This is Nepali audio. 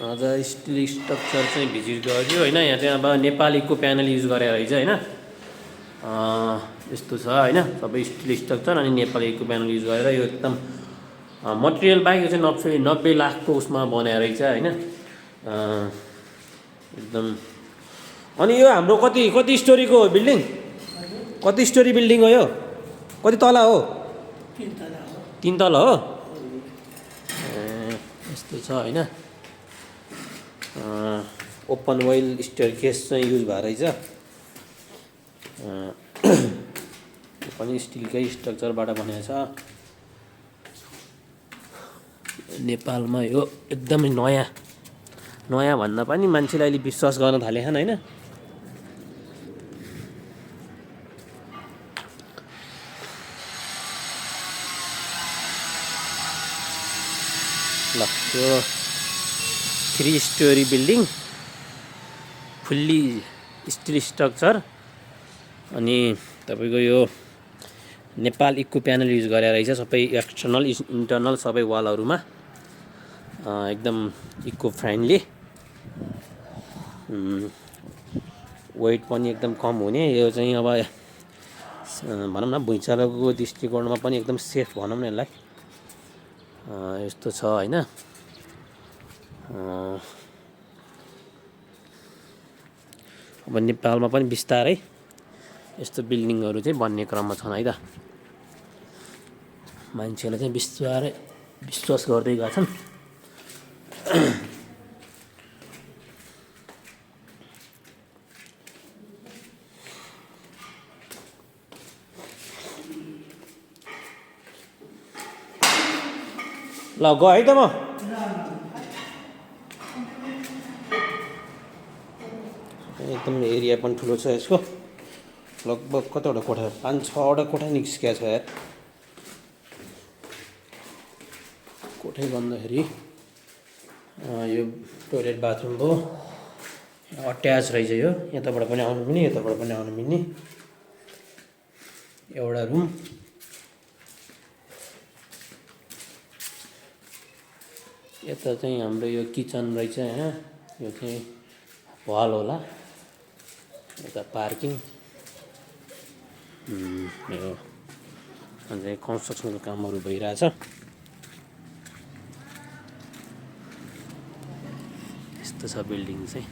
आज स्टिल स्ट्रक्चर चाहिँ भिजिट गर्यो होइन। यहाँ चाहिँ अब नेपालीको प्यानल युज गरेर रहेछ होइन। यस्तो छ होइन, सबै स्टिल स्ट्रक्चर अनि नेपालीको प्यानल युज गरेर यो एकदम मटेरियल बाहेक यो चाहिँ 90 लाखको उसमा बनाएर रहेछ होइन। एकदम। अनि यो हाम्रो कति स्टोरीको हो बिल्डिङ? कति स्टोरी बिल्डिङ हो यो? कति तला हो? 3 तला हो। यस्तो छ होइन। ओपन वेल स्टेयरकेस चाहिँ युज भएर रहेछ। यो पनि स्टिलकै स्ट्रक्चरबाट बनेको छ। नेपालमा यो एकदमै नयाँ भन्दा पनि मान्छेले अहिले विश्वास गर्न थालेछन् होइन। ल यो 3 story building fully still structure अनि तपाईँको यो नेपाल इको प्यानल युज गरेर रहेछ। सबै एक्सटर्नल इन्टर्नल सबै वालहरूमा एकदम इको फ्रेन्डली। वेट पनि एकदम कम हुने। यो चाहिँ अब भनौँ न भुइँचालोको दृष्टिकोणमा पनि एकदम सेफ भनौँ न यसलाई। यस्तो छ होइन। अब नेपालमा पनि बिस्तारै यस्तो बिल्डिङहरू चाहिँ बन्ने क्रममा छन् है त। मान्छेले चाहिँ बिस्तारै विश्वास गर्दै गएका छन्। ल गयो है त म। एकदम एरिया पनि ठुलो छ यसको। लगभग कतिवटा कोठा? 5-6वटा कोठा निस्किया छ यार। कोठै भन्दाखेरि यो टोइलेट बाथरुम हो। अट्याच रहेछ यो। यताबाट पनि आउनु मिल्ने, यताबाट पनि आउनु मिल्ने एउटा रुम। यता चाहिँ हाम्रो यो किचन रहेछ यहाँ। यो चाहिँ हल होला। यता पार्किङ। यो अझै कन्स्ट्रक्सनको कामहरू भइरहेछ। यस्तो छ बिल्डिङ चाहिँ।